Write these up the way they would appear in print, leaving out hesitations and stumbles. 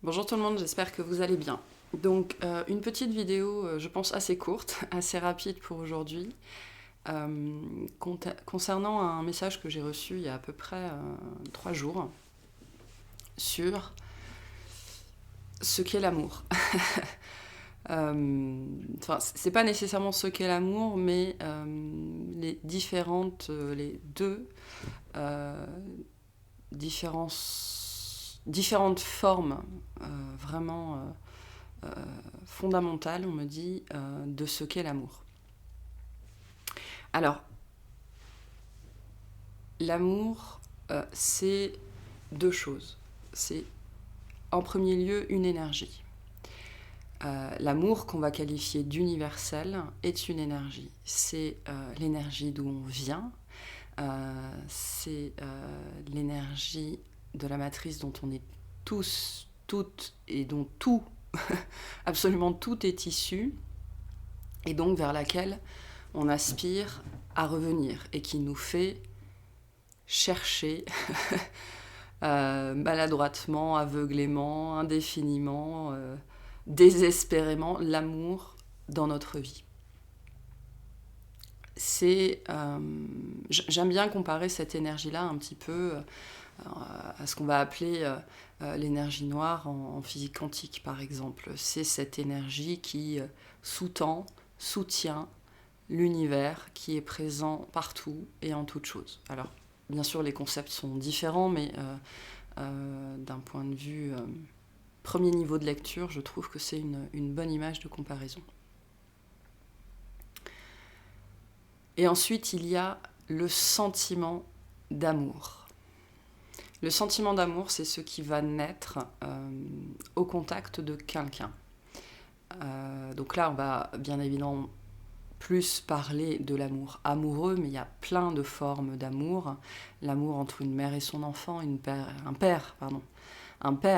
Bonjour tout le monde, j'espère que vous allez bien. Donc une petite vidéo, je pense assez courte, assez rapide pour aujourd'hui, concernant un message que j'ai reçu il y a à peu près 3 jours sur ce qu'est l'amour. Enfin, c'est pas nécessairement ce qu'est l'amour, mais les deux euh, différentes formes vraiment fondamentale, on me dit, de ce qu'est l'amour. Alors, l'amour, c'est deux choses. C'est en premier lieu une énergie. L'amour qu'on va qualifier d'universel est une énergie. C'est l'énergie d'où on vient, c'est l'énergie de la matrice dont on est tous, toutes, et dont tout, absolument tout est issu, et donc vers laquelle on aspire à revenir et qui nous fait chercher maladroitement, aveuglément, indéfiniment, désespérément l'amour dans notre vie. J'aime bien comparer cette énergie-là un petit peu à ce qu'on va appeler l'énergie noire en physique quantique, par exemple. C'est cette énergie qui sous-tend, soutient l'univers qui est présent partout et en toute chose. Alors, bien sûr, les concepts sont différents, mais d'un point de vue premier niveau de lecture, je trouve que c'est une bonne image de comparaison. Et ensuite, il y a le sentiment d'amour. Le sentiment d'amour, c'est ce qui va naître au contact de quelqu'un. Donc là, on va bien évidemment plus parler de l'amour amoureux, mais il y a plein de formes d'amour. L'amour entre une mère et son enfant, un père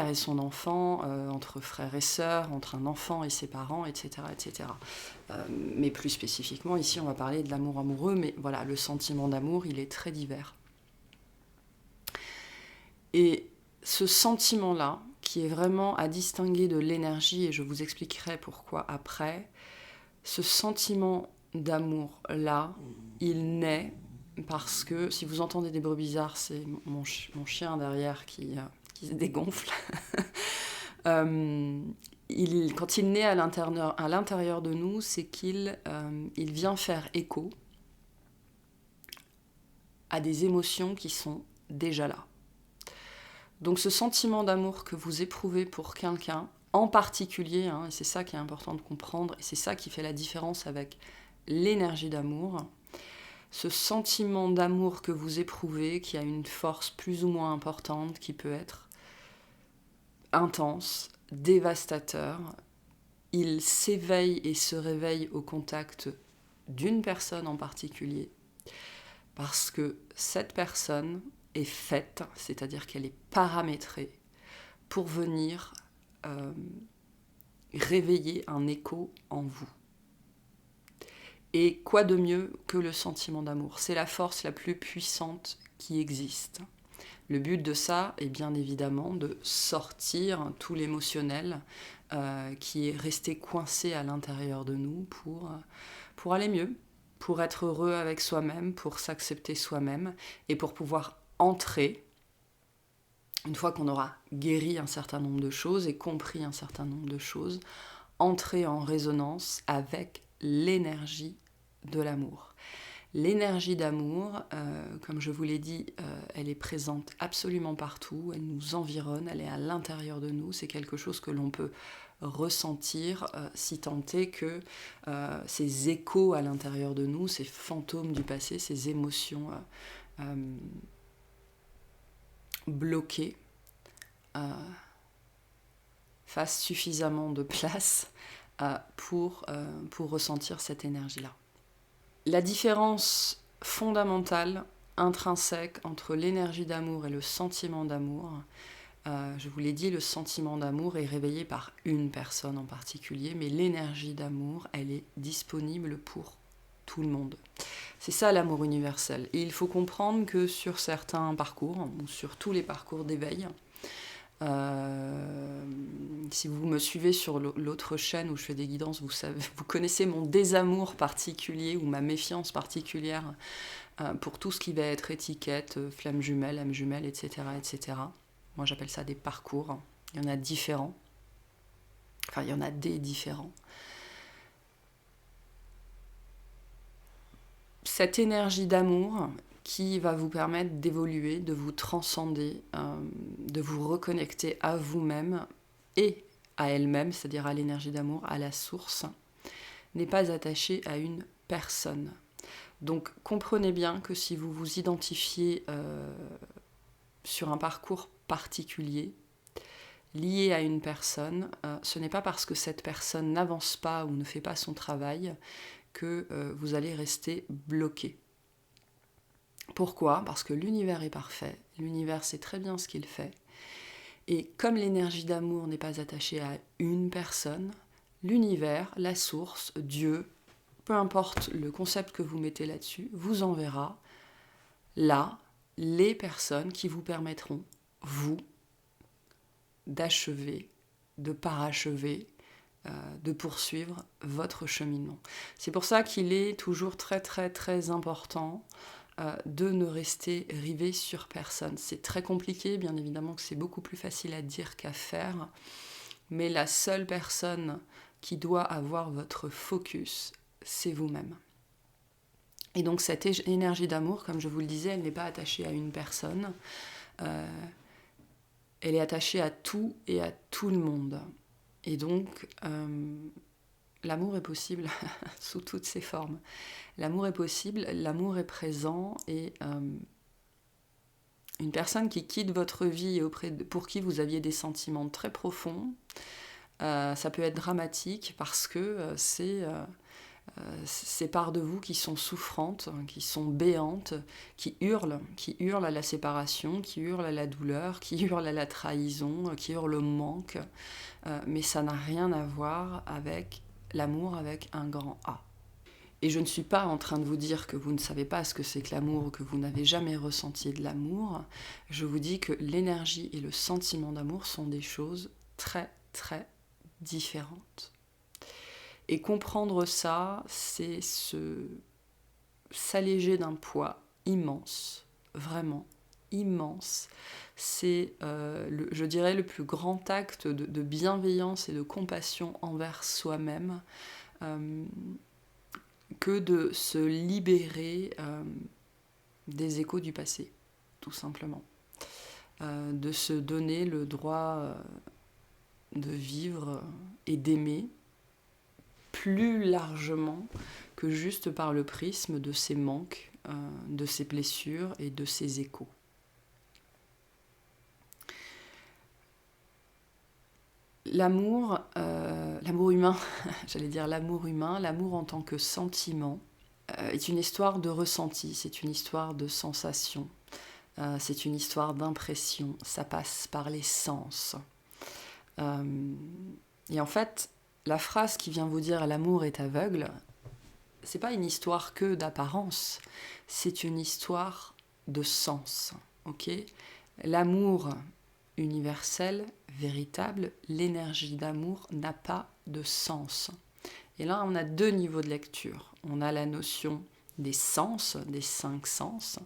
et son enfant, entre frères et sœurs, entre un enfant et ses parents, etc. etc. Mais plus spécifiquement, ici, on va parler de l'amour amoureux, mais voilà, le sentiment d'amour, il est très divers. Et ce sentiment-là, qui est vraiment à distinguer de l'énergie, et je vous expliquerai pourquoi après, ce sentiment d'amour-là, il naît parce que, si vous entendez des bruits bizarres, c'est mon chien derrière qui se dégonfle. Quand il naît à l'intérieur de nous, c'est qu'il vient faire écho à des émotions qui sont déjà là. Donc ce sentiment d'amour que vous éprouvez pour quelqu'un, en particulier, et c'est ça qui est important de comprendre, et c'est ça qui fait la différence avec l'énergie d'amour, ce sentiment d'amour que vous éprouvez, qui a une force plus ou moins importante, qui peut être intense, dévastateur, il s'éveille et se réveille au contact d'une personne en particulier, parce que cette personne est faite, c'est-à-dire qu'elle est paramétrée pour venir réveiller un écho en vous. Et quoi de mieux que le sentiment d'amour ? C'est la force la plus puissante qui existe. Le but de ça est bien évidemment de sortir tout l'émotionnel qui est resté coincé à l'intérieur de nous pour aller mieux, pour être heureux avec soi-même, pour s'accepter soi-même et pour pouvoir entrer, une fois qu'on aura guéri un certain nombre de choses et compris un certain nombre de choses, entrer en résonance avec l'énergie de l'amour. L'énergie d'amour, comme je vous l'ai dit, elle est présente absolument partout, elle nous environne, elle est à l'intérieur de nous, c'est quelque chose que l'on peut ressentir si tant est que ces échos à l'intérieur de nous, ces fantômes du passé, ces émotions bloquées, fassent suffisamment de place pour ressentir cette énergie-là. La différence fondamentale, intrinsèque, entre l'énergie d'amour et le sentiment d'amour, je vous l'ai dit, le sentiment d'amour est réveillé par une personne en particulier, mais l'énergie d'amour, elle est disponible pour tout le monde. C'est ça l'amour universel. Et il faut comprendre que sur certains parcours, ou sur tous les parcours d'éveil, Si vous me suivez sur l'autre chaîne où je fais des guidances, vous connaissez mon désamour particulier ou ma méfiance particulière pour tout ce qui va être étiquette, flamme jumelle, âme jumelle, etc., etc. Moi, j'appelle ça des parcours. Il y en a différents. Enfin, il y en a des différents. Cette énergie d'amour qui va vous permettre d'évoluer, de vous transcender, de vous reconnecter à vous-même et à elle-même, c'est-à-dire à l'énergie d'amour, à la source, n'est pas attachée à une personne. Donc comprenez bien que si vous vous identifiez sur un parcours particulier, lié à une personne, ce n'est pas parce que cette personne n'avance pas ou ne fait pas son travail que vous allez rester bloqué. Pourquoi ? Parce que l'univers est parfait, l'univers sait très bien ce qu'il fait, et comme l'énergie d'amour n'est pas attachée à une personne, l'univers, la source, Dieu, peu importe le concept que vous mettez là-dessus, vous enverra là les personnes qui vous permettront, vous, d'achever, de parachever, de poursuivre votre cheminement. C'est pour ça qu'il est toujours très très très important de ne rester rivé sur personne. C'est très compliqué, bien évidemment que c'est beaucoup plus facile à dire qu'à faire, mais la seule personne qui doit avoir votre focus, c'est vous-même. Et donc cette énergie d'amour, comme je vous le disais, elle n'est pas attachée à une personne, elle est attachée à tout et à tout le monde. Et donc, l'amour est possible sous toutes ses formes. L'amour est possible, l'amour est présent, et une personne qui quitte votre vie et pour qui vous aviez des sentiments très profonds, ça peut être dramatique parce que c'est parts de vous qui sont souffrantes, qui sont béantes, qui hurlent à la séparation, qui hurlent à la douleur, qui hurlent à la trahison, qui hurlent au manque, mais ça n'a rien à voir avec l'amour avec un grand A. Et je ne suis pas en train de vous dire que vous ne savez pas ce que c'est que l'amour ou que vous n'avez jamais ressenti de l'amour. Je vous dis que l'énergie et le sentiment d'amour sont des choses très très différentes. Et comprendre ça, c'est s'alléger d'un poids immense, vraiment immense. C'est, je dirais, le plus grand acte de bienveillance et de compassion envers soi-même, que de se libérer des échos du passé, tout simplement. De se donner le droit de vivre et d'aimer plus largement que juste par le prisme de ses manques, de ses blessures et de ses échos. L'amour humain, j'allais dire l'amour humain, l'amour en tant que sentiment, est une histoire de ressenti, c'est une histoire de sensation, c'est une histoire d'impression, ça passe par les sens. Et en fait, la phrase qui vient vous dire « l'amour est aveugle », c'est pas une histoire que d'apparence, c'est une histoire de sens, ok ? L'amour universel, véritable, l'énergie d'amour n'a pas de sens. Et là, on a deux niveaux de lecture. On a la notion des sens, des 5 sens,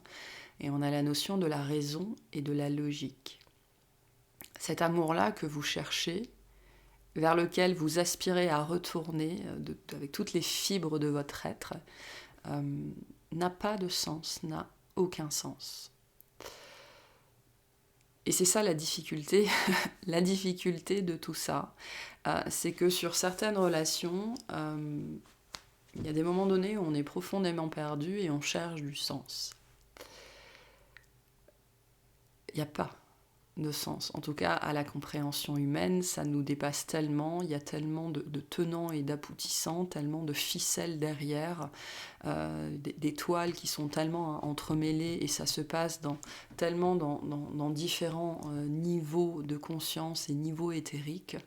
et on a la notion de la raison et de la logique. Cet amour-là que vous cherchez, vers lequel vous aspirez à retourner avec toutes les fibres de votre être, n'a pas de sens, n'a aucun sens. Et c'est ça la difficulté, la difficulté de tout ça, c'est que sur certaines relations, il y a des moments donnés où on est profondément perdu et on cherche du sens. Il n'y a pas de sens. En tout cas, à la compréhension humaine, ça nous dépasse tellement, il y a tellement de tenants et d'aboutissants, tellement de ficelles derrière, des toiles qui sont tellement entremêlées, et ça se passe tellement dans différents niveaux de conscience et niveaux éthériques,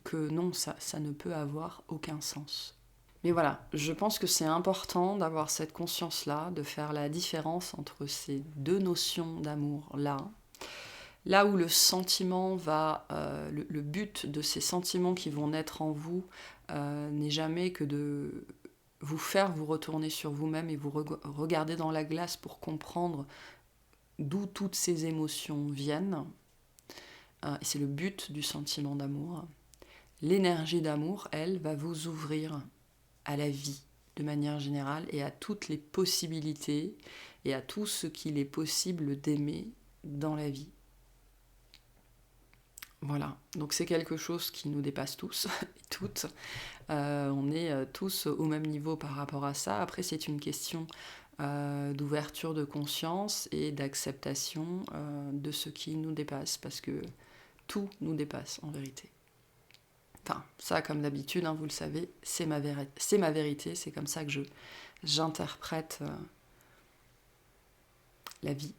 que non, ça ne peut avoir aucun sens. Mais voilà, je pense que c'est important d'avoir cette conscience-là, de faire la différence entre ces deux notions d'amour-là, Là où le sentiment va, le but de ces sentiments qui vont naître en vous n'est jamais que de vous faire vous retourner sur vous-même et vous regarder dans la glace pour comprendre d'où toutes ces émotions viennent. Et c'est le but du sentiment d'amour. L'énergie d'amour, elle, va vous ouvrir à la vie de manière générale et à toutes les possibilités et à tout ce qu'il est possible d'aimer dans la vie. Voilà, donc c'est quelque chose qui nous dépasse tous et toutes. On est tous au même niveau par rapport à ça. Après, c'est une question d'ouverture de conscience et d'acceptation de ce qui nous dépasse, parce que tout nous dépasse en vérité. Enfin, ça, comme d'habitude, hein, vous le savez, c'est ma vérité, c'est comme ça que j'interprète la vie.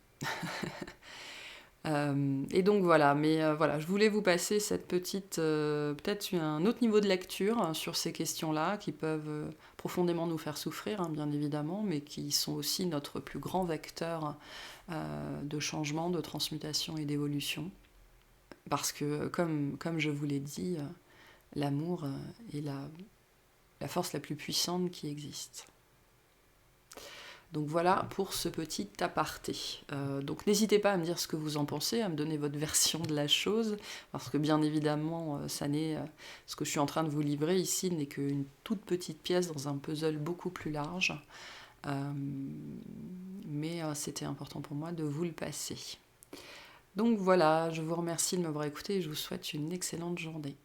Et donc voilà, mais voilà, je voulais vous passer cette petite, peut-être un autre niveau de lecture hein, sur ces questions-là qui peuvent profondément nous faire souffrir, hein, bien évidemment, mais qui sont aussi notre plus grand vecteur de changement, de transmutation et d'évolution. Parce que, comme je vous l'ai dit, l'amour est la force la plus puissante qui existe. Donc voilà pour ce petit aparté. Donc n'hésitez pas à me dire ce que vous en pensez, à me donner votre version de la chose, parce que bien évidemment, ce que je suis en train de vous livrer ici n'est qu'une toute petite pièce dans un puzzle beaucoup plus large. Mais c'était important pour moi de vous le passer. Donc voilà, je vous remercie de m'avoir écouté et je vous souhaite une excellente journée.